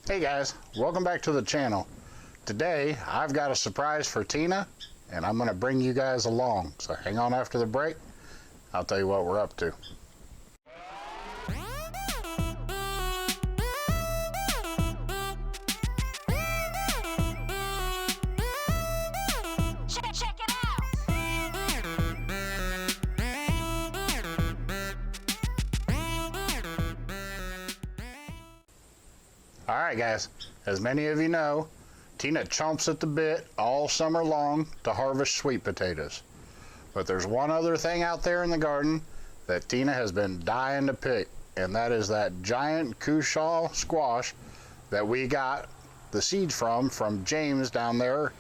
Hey guys, welcome back to the channel. Today I've got a surprise for Tina and I'm going to bring you guys along. So hang on after the break. I'll tell you what we're up to. Check it out. Alright guys, as many of you know, Tina chomps at the bit all summer long to harvest sweet potatoes. But there's one other thing out there in the garden that Tina has been dying to pick, and that is that giant Cushaw squash that we got the seeds from James down there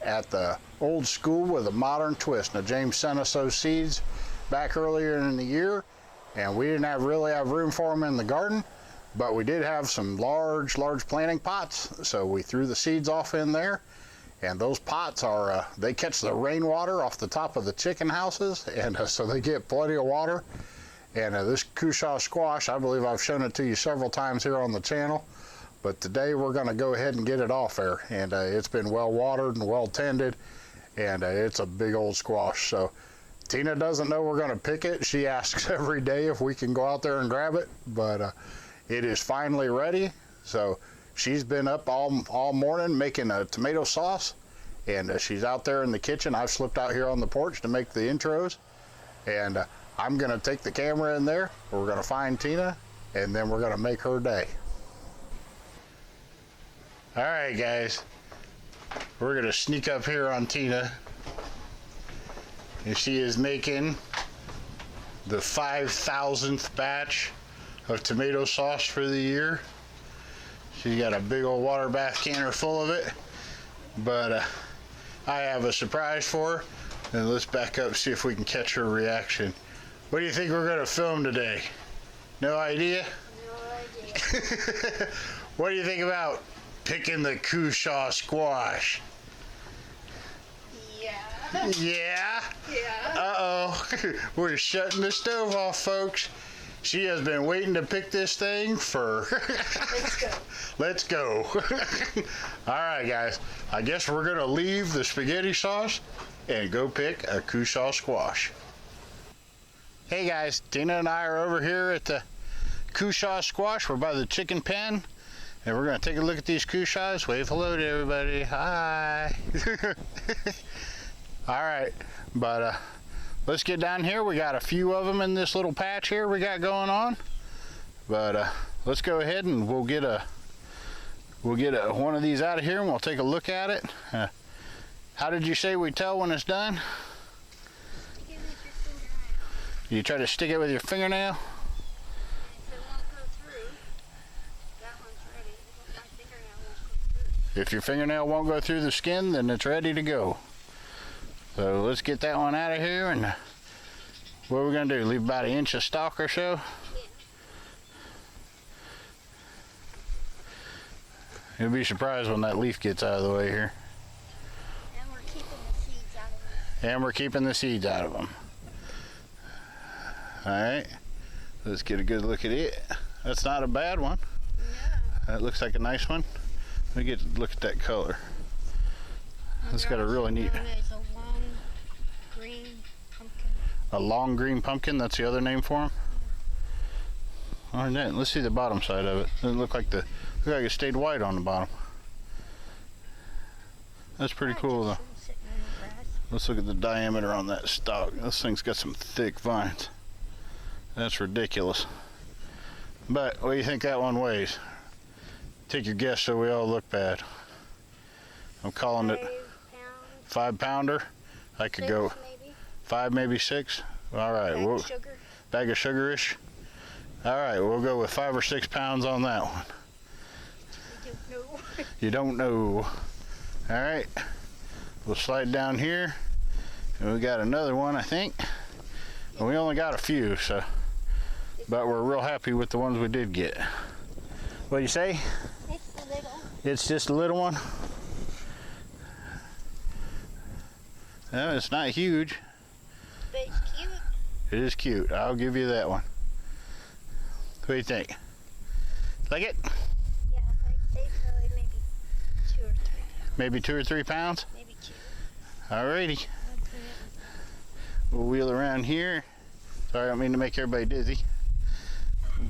at the old school with a modern twist. Now James sent us those seeds back earlier in the year, and we didn't really have room for them in the garden. But we did have some large planting pots, so we threw the seeds off in there, and those pots are they catch the rainwater off the top of the chicken houses, and so they get plenty of water. And this Cushaw squash, I believe I've shown it to you several times here on the channel, but today we're going to go ahead and get it off there. And it's been well watered and well tended, and it's a big old squash. So Tina doesn't know we're going to pick it. She asks every day if we can go out there and grab it, but it is finally ready. So she's been up all morning making a tomato sauce, and she's out there in the kitchen. I've slipped out here on the porch to make the intros, and I'm gonna take the camera in there. We're gonna find Tina, and then we're gonna make her day. All right guys, we're gonna sneak up here on Tina, and she is making the 5,000th batch of tomato sauce for the year. She got a big old water bath canner full of it, but I have a surprise for her, and let's back up, see if we can catch her reaction. What do you think we're gonna film today? No idea? No idea. What do you think about picking the Cushaw squash? Yeah. Yeah? Yeah. Uh-oh, we're shutting the stove off, folks. She has been waiting to pick this thing for... Let's go. Let's go. All right, guys. I guess we're going to leave the spaghetti sauce and go pick a Cushaw squash. Hey, guys. Tina and I are over here at the Cushaw squash. We're by the chicken pen, and we're going to take a look at these Cushaws. Wave hello to everybody. Hi. All right. But, let's get down here. We got a few of them in this little patch here we got going on, but let's go ahead and we'll get one of these out of here and we'll take a look at it. How did you say we tell when it's done? Stick it with your fingernail. You try to stick it with your fingernail? If it won't go through, that one's ready. My fingernail won't go through. If your fingernail won't go through the skin, then it's ready to go. So let's get that one out of here, and what are we gonna do? Leave about 1 inch of stalk or so? Yeah. You'll be surprised when that leaf gets out of the way here. And we're keeping the seeds out of it. And we're keeping the seeds out of them. Alright, let's get a good look at it. That's not a bad one. No. That looks like a nice one. Let me look at that color. It's got a really neat... It's a long green pumpkin. A long green pumpkin, that's the other name for them? Alright, then, let's see the bottom side of it. Doesn't look like it stayed white on the bottom. That's pretty cool though. Let's look at the diameter on that stalk. This thing's got some thick vines. That's ridiculous. But what do you think that one weighs? Take your guess so we all look bad. I'm calling it 5 pounder. I could go maybe. 5, maybe 6. All right, Bag of sugar. Bag of sugar-ish. All right, we'll go with 5 or 6 pounds on that one. You don't know. You don't know. All right, we'll slide down here, and we got another one, I think. And we only got a few, so, but we're real happy with the ones we did get. What do you say? It's a little. It's just a little one. No, it's not huge. But it's cute. It is cute. I'll give you that one. What do you think? Like it? Yeah, I think so. Maybe 2 or 3 pounds? Maybe 2. Alrighty. I'll put it. We'll wheel around here. Sorry, I don't mean to make everybody dizzy.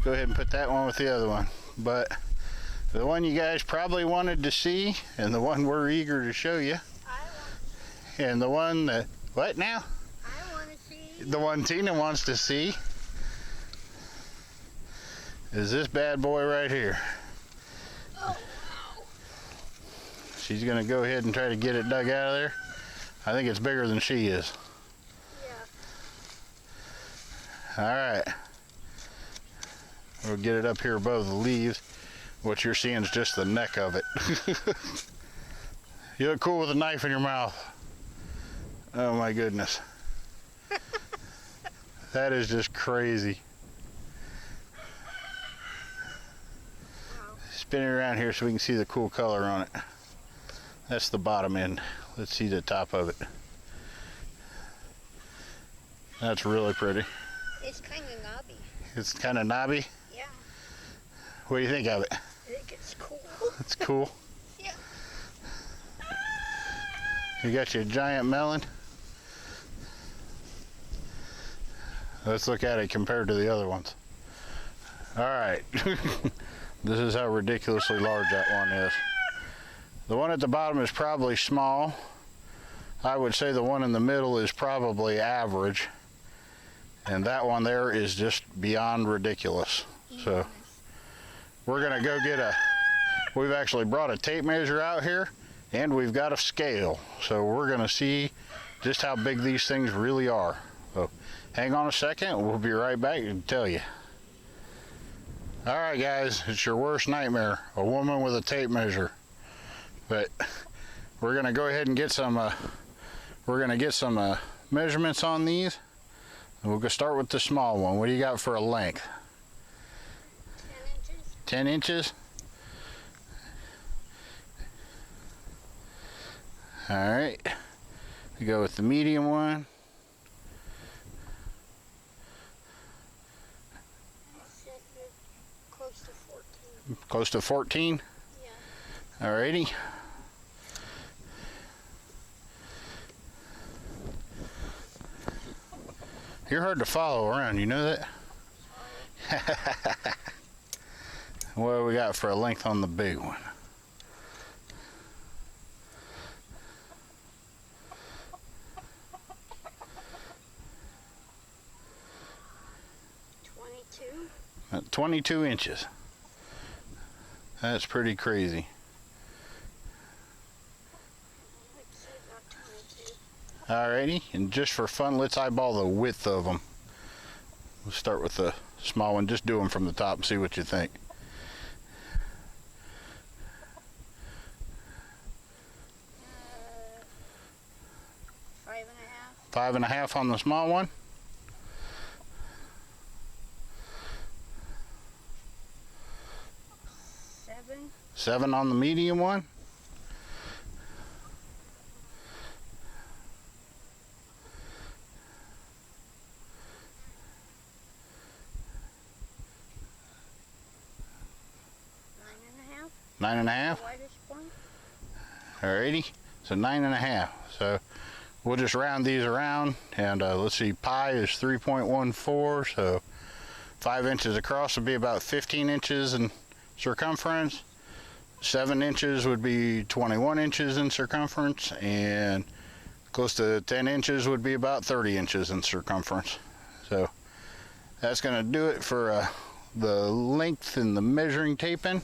Go ahead and put that one with the other one. But the one you guys probably wanted to see, and the one we're eager to show you, and the one that, what now? I want to see. The one Tina wants to see is this bad boy right here. Oh, wow. She's gonna go ahead and try to get it dug out of there. I think it's bigger than she is. Yeah. All right. We'll get it up here above the leaves. What you're seeing is just the neck of it. You look cool with a knife in your mouth. Oh my goodness. That is just crazy. Wow. Spin it around here so we can see the cool color on it. That's the bottom end. Let's see the top of it. That's really pretty. It's kind of knobby. It's kind of knobby. Yeah. What do you think of it? I think it's cool. It's cool. Yeah. You got your giant melon. Let's look at it compared to the other ones. All right. This is how ridiculously large that one is. The one at the bottom is probably small. I would say the one in the middle is probably average. And that one there is just beyond ridiculous. So we're gonna go get we've actually brought a tape measure out here, and we've got a scale. So we're gonna see just how big these things really are. So hang on a second, we'll be right back and tell you. All right guys, it's your worst nightmare, a woman with a tape measure. But we're gonna go ahead and get some measurements on these. And we'll go start with the small one. What do you got for a length? 10 inches. 10 inches? All right. We go with the medium one. Close to 14. Close to 14? Yeah. Alrighty. You're hard to follow around, you know that? What do we got for a length on the big one? At 22 inches. That's pretty crazy. I'd say about 22. Alrighty, and just for fun, let's eyeball the width of them. We'll start with the small one. Just do them from the top and see what you think. Uh, 5.5. 5.5 on the small one. 7. 7 on the medium one. 9.5. Widest point. Alrighty, so 9.5. So we'll just round these around, and let's see, pi is 3.14, so 5 inches across would be about 15 inches in circumference. 7 inches would be 21 inches in circumference, and close to 10 inches would be about 30 inches in circumference. So that's going to do it for the length and the measuring taping.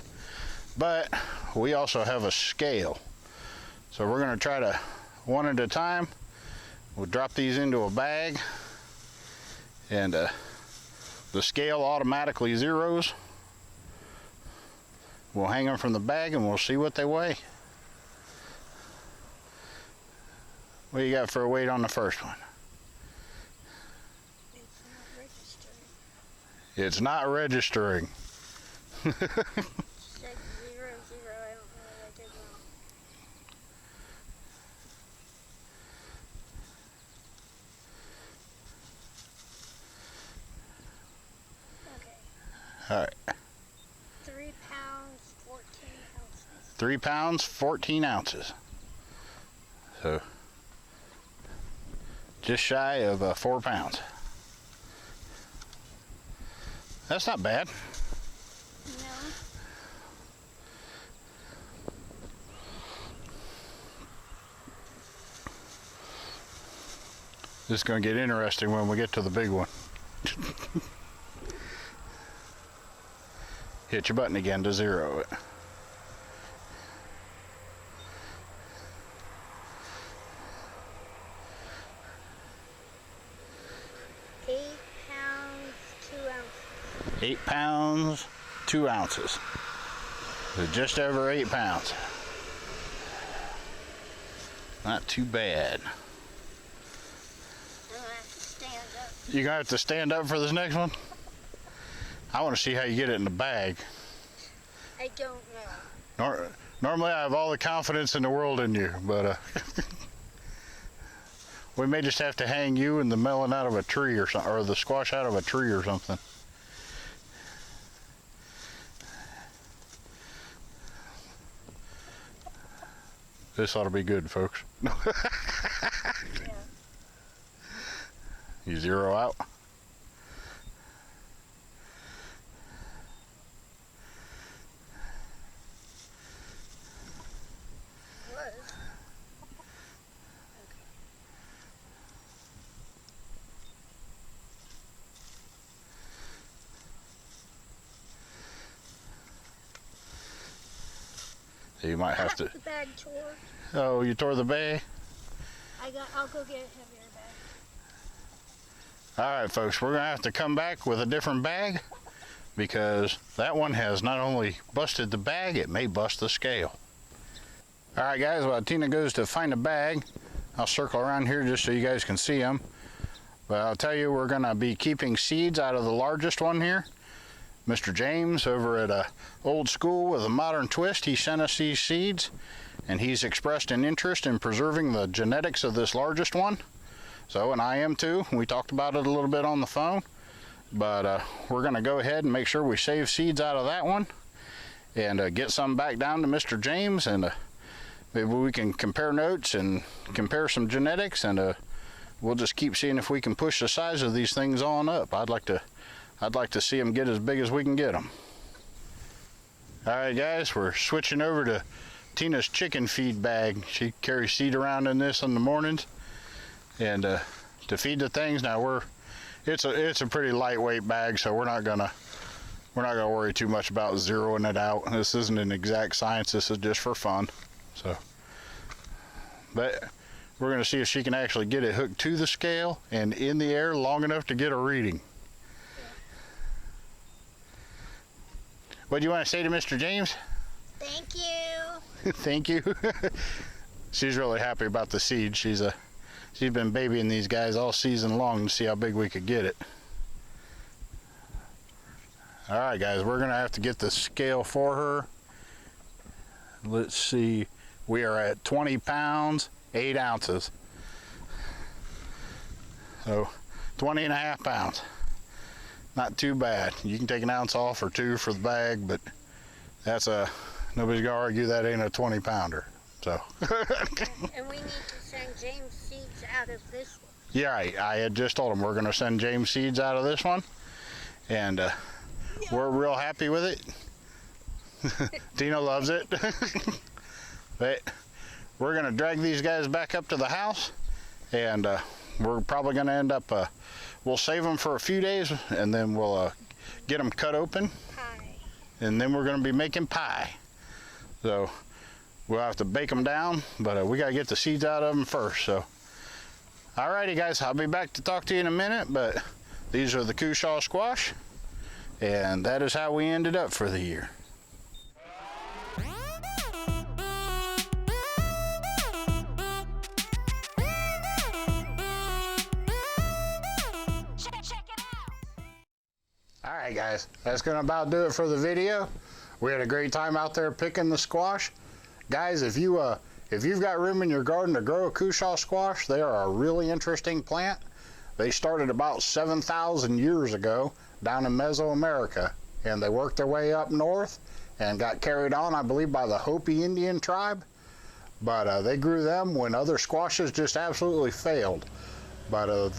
But we also have a scale. So we're going to try to, one at a time, we'll drop these into a bag, and the scale automatically zeros. We'll hang them from the bag and we'll see what they weigh. What do you got for a weight on the first one? It's not registering. It's not registering. Said 0, 0. I don't know what I did wrong. Okay. All right. 3 pounds, 14 ounces. 3 pounds, 14 ounces. So just shy of 4 pounds. That's not bad. No. This is going to get interesting when we get to the big one. Hit your button again to zero it. £8, 2 ounces. 8 pounds, 2 ounces. So just over 8 pounds. Not too bad. I'm gonna have to stand up. You're going to have to stand up for this next one? I want to see how you get it in the bag. I don't know. Normally I have all the confidence in the world in you, but we may just have to hang you and the melon out of a tree or something, or the squash out of a tree or something. This ought to be good, folks. Yeah. You zero out. Was. You might have to. The bag tore. Oh, you tore the bag? I'll go get a heavier bag. All right, folks, we're gonna have to come back with a different bag because that one has not only busted the bag, it may bust the scale. All right, guys, while Tina goes to find a bag, I'll circle around here just so you guys can see them. But I'll tell you, we're gonna be keeping seeds out of the largest one here. Mr. James over at Old School with a Modern Twist, he sent us these seeds, and he's expressed an interest in preserving the genetics of this largest one. So, and I am too. We talked about it a little bit on the phone, but we're gonna go ahead and make sure we save seeds out of that one and get some back down to Mr. James, and maybe we can compare notes and compare some genetics, and we'll just keep seeing if we can push the size of these things on up. I'd like to see them get as big as we can get them. All right, guys, we're switching over to Tina's chicken feed bag. She carries seed around in this in the mornings, and to feed the things. Now it's a pretty lightweight bag, so we're not gonna worry too much about zeroing it out. This isn't an exact science. This is just for fun. So, but we're gonna see if she can actually get it hooked to the scale and in the air long enough to get a reading. What do you want to say to Mr. James? Thank you. Thank you. She's really happy about the seed. She's been babying these guys all season long to see how big we could get it. All right, guys, we're gonna have to get the scale for her. Let's see, we are at 20 pounds, 8 ounces. So 20.5 pounds. Not too bad. You can take an ounce off or two for the bag, but that's nobody's gonna argue that ain't a 20 pounder. So. And we need to send James seeds out of this one. Yeah, I had just told him we're gonna send James seeds out of this one, and we're real happy with it. Tina loves it. But we're gonna drag these guys back up to the house, and we're probably gonna end up, we'll save them for a few days, and then we'll get them cut open. Pie. And then we're gonna be making pie. So we'll have to bake them down, but we gotta get the seeds out of them first. So, alrighty, guys, I'll be back to talk to you in a minute, but these are the Cushaw Squash, and that is how we ended up for the year. Alright, guys, that's gonna about do it for the video. We had a great time out there picking the squash. Guys, if you've got room in your garden to grow a Cushaw squash, they are a really interesting plant. They started about 7,000 years ago down in Mesoamerica, and they worked their way up north and got carried on, I believe, by the Hopi Indian tribe. but they grew them when other squashes just absolutely failed. But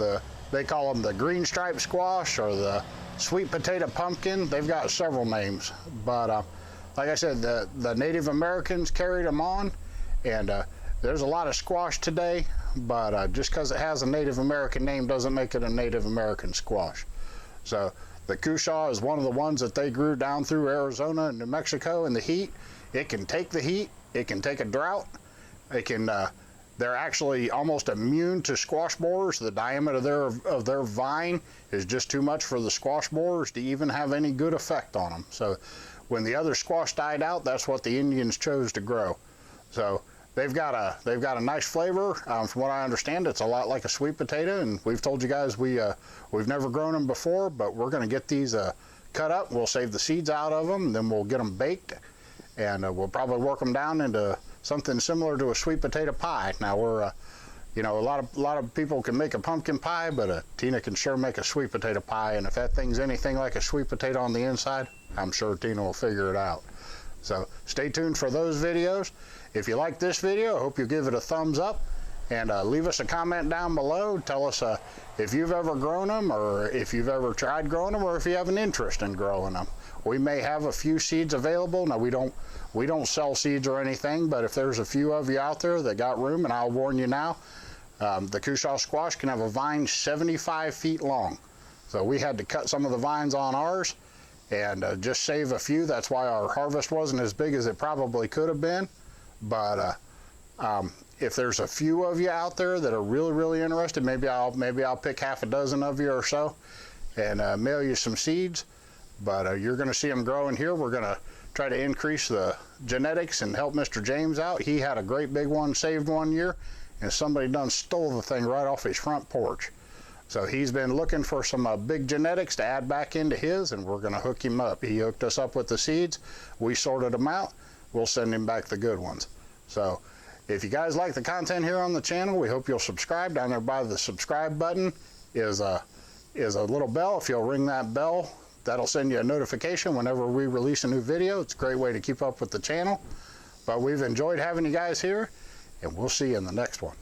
they call them the green stripe squash or the sweet potato pumpkin. They've got several names, but like I said, the Native Americans carried them on, and there's a lot of squash today, but just because it has a Native American name doesn't make it a Native American squash. So the Cushaw is one of the ones that they grew down through Arizona and New Mexico in the heat. It can take the heat, it can take a drought, it can, they're actually almost immune to squash borers. The diameter of their vine is just too much for the squash borers to even have any good effect on them. So when the other squash died out, that's what the Indians chose to grow. So they've got a nice flavor. From what I understand, it's a lot like a sweet potato, and we've told you guys we've never grown them before, but we're going to get these cut up. We'll save the seeds out of them, then we'll get them baked, and we'll probably work them down into something similar to a sweet potato pie. Now we're you know, a lot of people can make a pumpkin pie, but Tina can sure make a sweet potato pie, and if that thing's anything like a sweet potato on the inside, I'm sure Tina will figure it out. So stay tuned for those videos. If you like this video, I hope you give it a thumbs up, and leave us a comment down below. Tell us if you've ever grown them, or if you've ever tried growing them, or if you have an interest in growing them. We may have a few seeds available. Now we don't sell seeds or anything, but if there's a few of you out there that got room, and I'll warn you now, the Cushaw squash can have a vine 75 feet long. So we had to cut some of the vines on ours and just save a few. That's why our harvest wasn't as big as it probably could have been. But if there's a few of you out there that are really interested, maybe I'll pick half a dozen of you or so and mail you some seeds. But you're going to see them growing here. We're going to try to increase the genetics and help Mr. James out. He had a great big one saved one year, and somebody done stole the thing right off his front porch. So he's been looking for some big genetics to add back into his, and we're going to hook him up. He hooked us up with the seeds. We sorted them out. We'll send him back the good ones. So if you guys like the content here on the channel, we hope you'll subscribe. Down there by the subscribe button is a little bell. If you'll ring that bell, that'll send you a notification whenever we release a new video. It's a great way to keep up with the channel. But we've enjoyed having you guys here, and we'll see you in the next one.